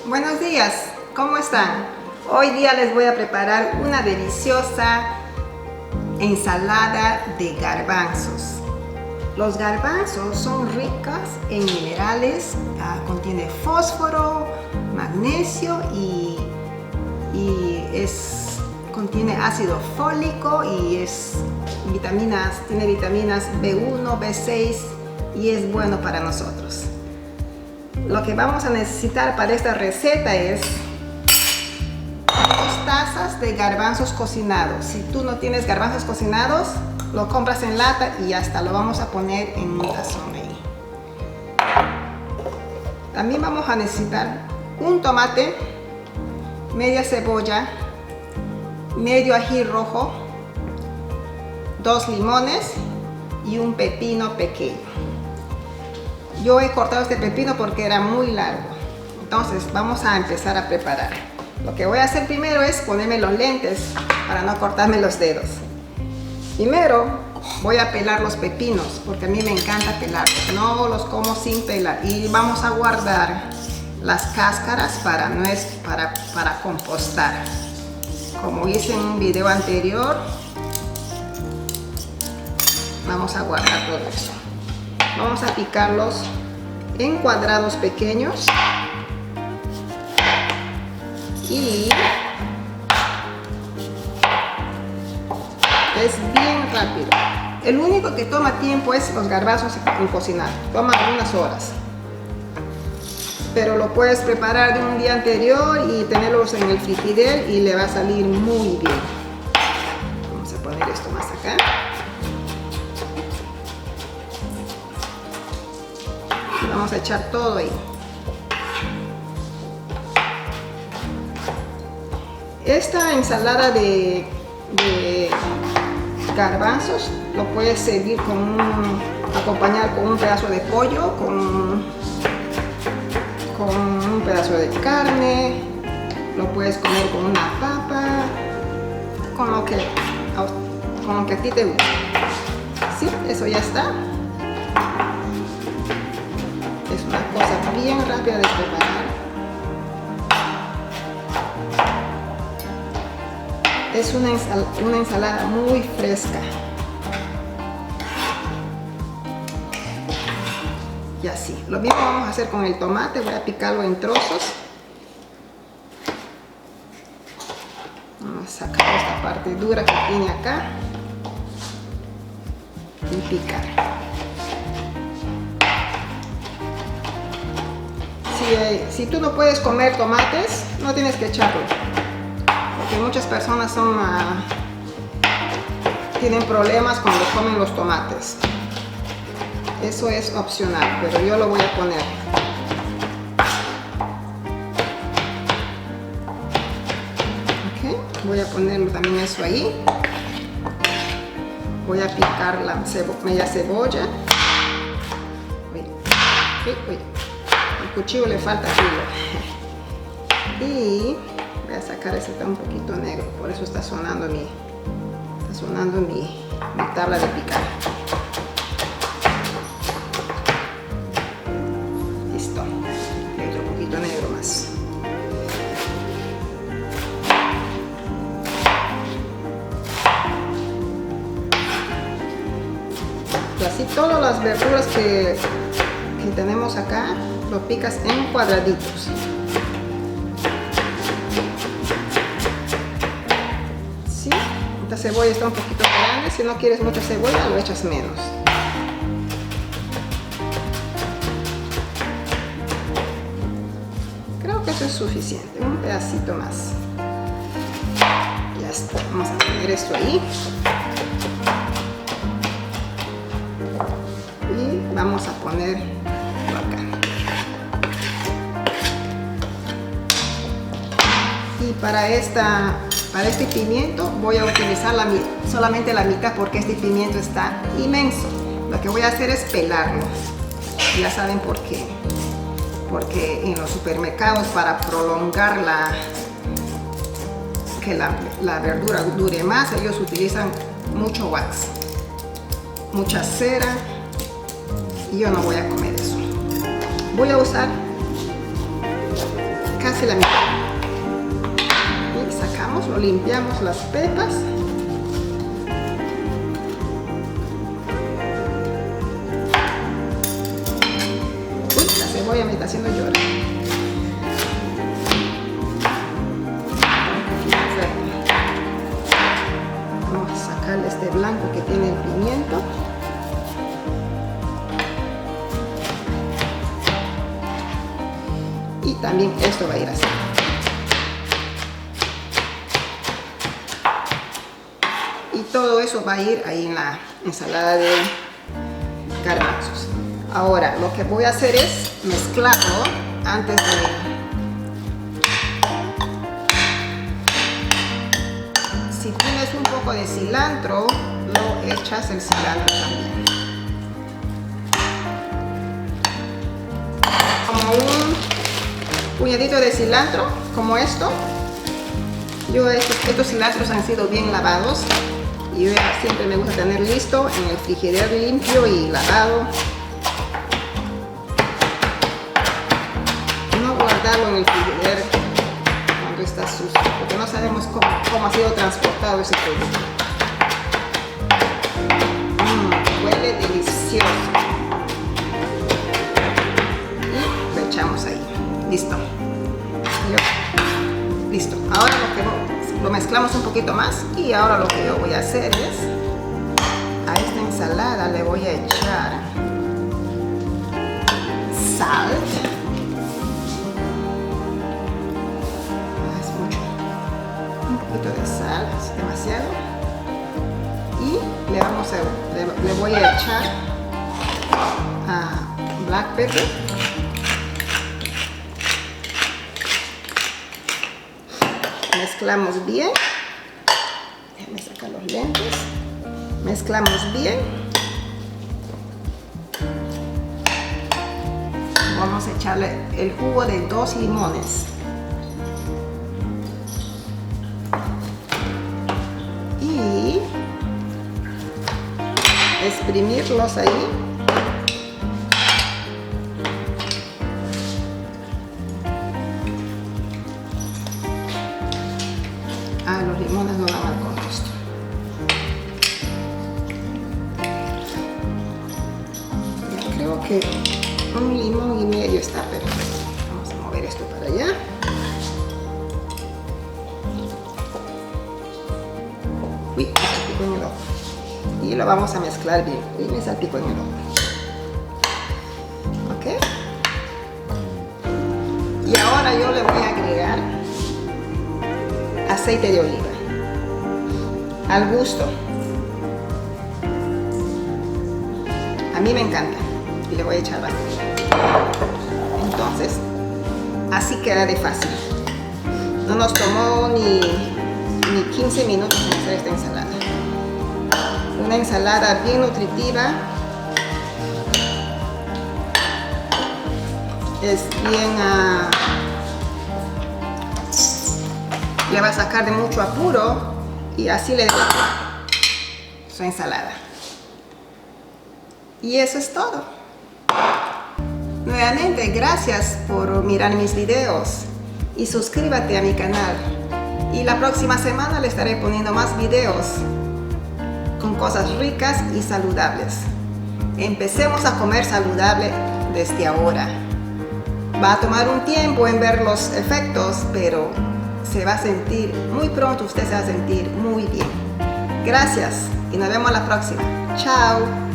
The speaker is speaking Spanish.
Buenos días, ¿cómo están? Hoy día les voy a preparar una deliciosa ensalada de garbanzos. Los garbanzos son ricos en minerales, contiene fósforo, magnesio y contiene ácido fólico y tiene vitaminas B1, B6 y es bueno para nosotros. Lo que vamos a necesitar para esta receta es 2 tazas de garbanzos cocinados. Si tú no tienes garbanzos cocinados, lo compras en lata y hasta lo vamos a poner en un tazón ahí. También vamos a necesitar un tomate, media cebolla, medio ají rojo, 2 limones y un pepino pequeño. Yo he cortado este pepino porque era muy largo. Entonces vamos a empezar a preparar. Lo que voy a hacer primero es ponerme los lentes para no cortarme los dedos. Primero voy a pelar los pepinos porque a mí me encanta pelarlos. No los como sin pelar. Y vamos a guardar las cáscaras para compostar. Como hice en un video anterior, vamos a guardar todo eso. Vamos a picarlos en cuadrados pequeños y es bien rápido. El único que toma tiempo es los garbanzos en cocinar, toma unas horas. Pero lo puedes preparar de un día anterior y tenerlos en el frigider y le va a salir muy bien. Vamos a poner esto más acá. Vamos a echar todo ahí. Esta ensalada de garbanzos lo puedes servir acompañar con un pedazo de pollo, con un pedazo de carne, lo puedes comer con una papa, con lo que a ti te guste. Sí, eso ya está. Es una cosa bien rápida de preparar. Es una ensalada muy fresca. Y así. Lo mismo vamos a hacer con el tomate. Voy a picarlo en trozos. Vamos a sacar esta parte dura que tiene acá. Y picar. Si tú no puedes comer tomates, no tienes que echarlo. Porque muchas personas tienen problemas cuando comen los tomates. Eso es opcional, pero yo lo voy a poner. Okay. Voy a ponerlo también eso ahí. Voy a picar la media cebolla. Uy. El cuchillo le falta filo. Y voy a sacar ese, está un poquito negro, por eso está sonando mi tabla de picar. Listo. Y otro poquito negro más. Y así todas las verduras que tenemos acá lo picas en cuadraditos. ¿Sí? Esta cebolla está un poquito grande. Si no quieres mucha cebolla, lo echas menos. Creo que eso es suficiente. Un pedacito más. Ya está. Vamos a poner esto ahí. Y vamos a poner acá. Y para este pimiento voy a utilizar solamente la mitad porque este pimiento está inmenso. Lo que voy a hacer es pelarlo. Ya saben por qué. Porque en los supermercados, para prolongar que la verdura dure más, ellos utilizan mucho wax, mucha cera, y yo no voy a comer eso. Voy a usar casi la mitad. Y sacamos, lo limpiamos las pepas. Uy, la cebolla me está haciendo llorar. Vamos a sacarle este blanco que tiene el pimiento. Y también esto va a ir así. Y todo eso va a ir ahí en la ensalada de garbanzos. Ahora lo que voy a hacer es mezclarlo antes de... Si tienes un poco de cilantro, lo echas el cilantro también. Como un puñadito de cilantro, como esto. Estos cilantros han sido bien lavados y yo siempre me gusta tener listo en el frigider limpio y lavado. No guardarlo en el frigider cuando está sucio, porque no sabemos cómo ha sido transportado ese producto. Huele delicioso. Y lo echamos ahí. Listo. Listo. Ahora lo mezclamos un poquito más y ahora lo que yo voy a hacer es a esta ensalada le voy a echar sal. Es mucho. Un poquito de sal, es demasiado. Y le voy a echar black pepper. Mezclamos bien. Déjenme sacar los lentes. Mezclamos bien. Vamos a echarle el jugo de 2 limones. Y exprimirlos ahí. Los limones no van al composto. Yo creo que 1 limón y medio está perfecto. Vamos a mover esto para allá. Uy, me salpicó en el ojo. Y lo vamos a mezclar bien. Uy, me salpicó en el ojo. Ok. Y ahora yo le voy a agregar aceite de oliva al gusto. A mí me encanta y le voy a echar bastante. Entonces así queda de fácil. No nos tomó ni 15 minutos en hacer esta ensalada. Una ensalada bien nutritiva, es bien le va a sacar de mucho apuro y así le dejo su ensalada. Y eso es todo. Nuevamente, gracias por mirar mis videos y suscríbete a mi canal. Y la próxima semana le estaré poniendo más videos con cosas ricas y saludables. Empecemos a comer saludable desde ahora. Va a tomar un tiempo en ver los efectos, pero se va a sentir, muy pronto usted se va a sentir muy bien. Gracias y nos vemos la próxima. Chao.